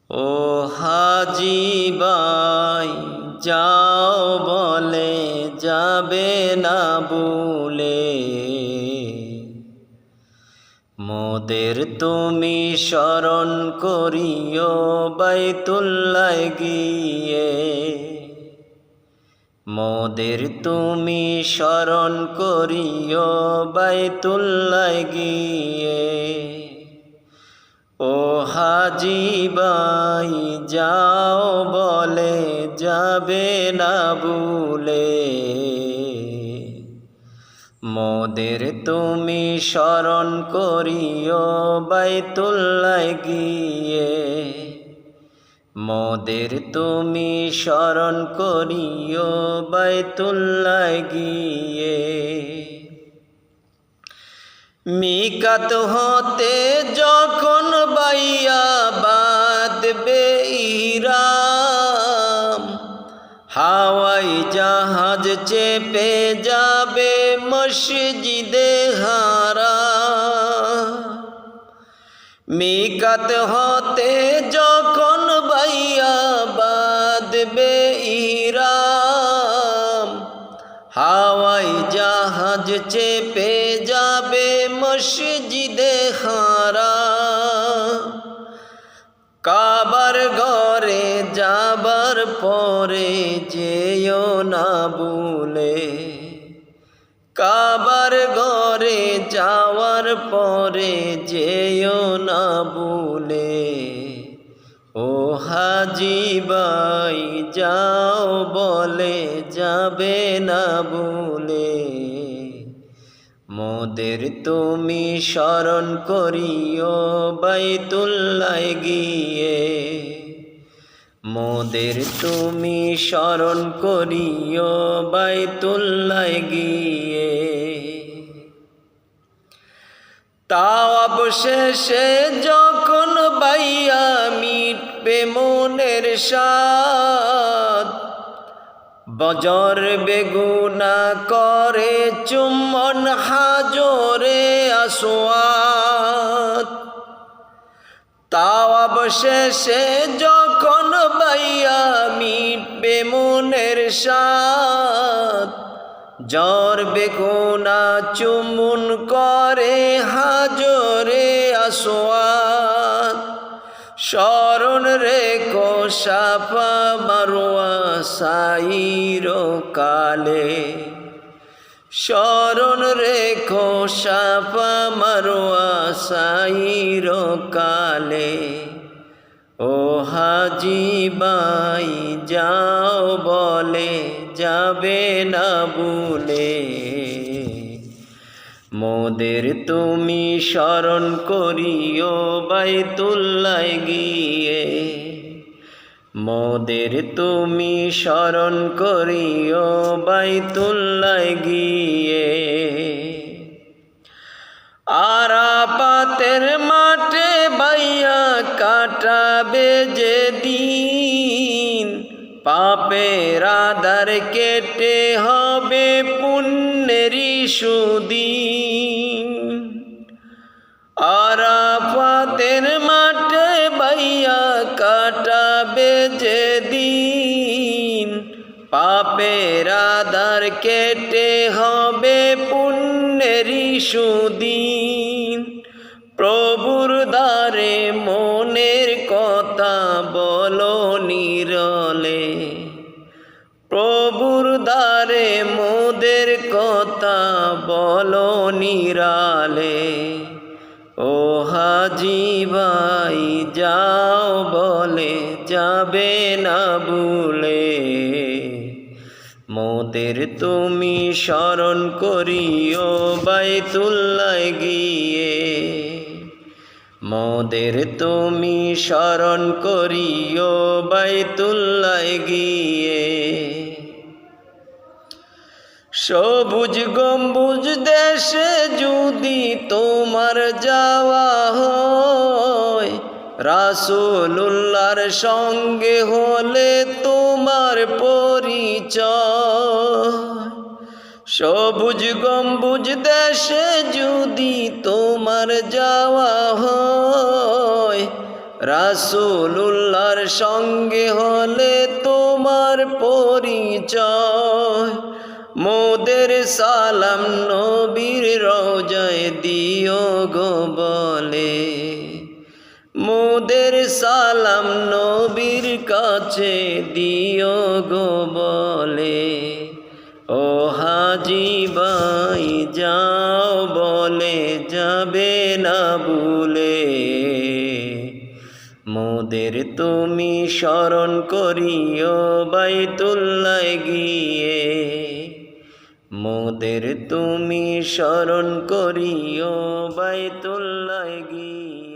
ও হাজি ভাই যাও বলে যাবে না বলে, মোদের তুমি স্মরণ করিও বাইতুল্লাহ গিয়ে। মোদের তুমি স্মরণ করিও বাইতুল্লাহ গিয়ে। ও হাজি ভাই যাও বলে যাবে না ভুলে, মোদের তুমি স্মরণ করিও বাইতুল্লাহ গিয়ে। মোদের তুমি স্মরণ করিও বাইতুল্লাহ গিয়ে। মিকাত হতে যখন বাইয়া বাঁধবে ইহরাম, হাওয়াই জাহাজ চেপে যাবে মসজিদে হারাম। মিকাত হতে যখন বাইয়া বাঁধবে ইহরাম, হাওয়াই জাহাজ চেপে যাবে মসজিদে হারাম। কাবার ঘরে যাবার পরে যেও না ভুলে, কাবার ঘরে যাওয়ার পরে যেও না ভুলে। ও হাজি ভাই যাও বলে যাবে না ভুলে, মোদের তুমি স্মরণ করিও বাইতুল্লাহ গিয়ে। মোদের তুমি স্মরণ করিও বাইতুল্লাহ গিয়ে। তাওয়াব শেষে যখন বাইয়া মিটবে মনের সাদ, বজর বেগুনা করে চুম্বন হাজরে আসওয়াদ। তাওয়াব শেষে যখন বাইয়া মিটবে মনের সাদ, জ্বর বেগুনা চুম্বন করে হাজরে আসওয়াদ। স্মরণ রেখো সাফা মারওয়া সাইর কালে, স্মরণ রেখো সাফা মারওয়া সাইর কালে। ও হাজি ভাই যাও বলে যাবে না ভুলে, মোদের তুমি স্মরণ করিও বাইতুল্লাহ গিয়ে। মোদের তুমি স্মরণ করিও বাইতুল্লাহ গিয়ে। আরাফাতের মাঠে বাইয়া কাটাবে যেদিন, পাপের আধার কেটে হবে পুণ্যেরই সুদিন। আরাফাতের মাঠে বাইয়া কাটাবে যেদিন, পাপের আধার কেটে হবে পুণ্যেরই সুদিন। প্রভুর দ্বারে মনের কথা বলো নীরলে, প্রভুর দ্বারে মোদের কথা বলো নিরালে। ও হাজি ভাই যাও বলে যাবে না ভুলে, মোদের তুমি স্মরণ করিও বাইতুল্লাহ গিয়ে। মোদের তুমি স্মরণ করিও বাইতুল্লাহ গিয়ে। সবুজ গম্বুজ দেশে যদি তোমার যাওয়া হয়, রাসূলুল্লাহর সঙ্গে হলে তোমার পরিচয়। সবুজ গম্বুজ দেশে যদি তোমার যাওয়া হয়, রাসূলুল্লাহর সঙ্গে হলে তোমার পরিচয় মোদের সালাম নবীর রওজায় দিও গো বলে মোদের সালাম নবীর কাছে দিও গো বলে ও হাজি ভাই যাও বলে যাবে না ভুলে মোদের তুমি স্মরণ করিও বাইতুল্লাহ গিয়ে মোদের তুমি স্মরণ করিও বাইতুল্লাহ গিয়ে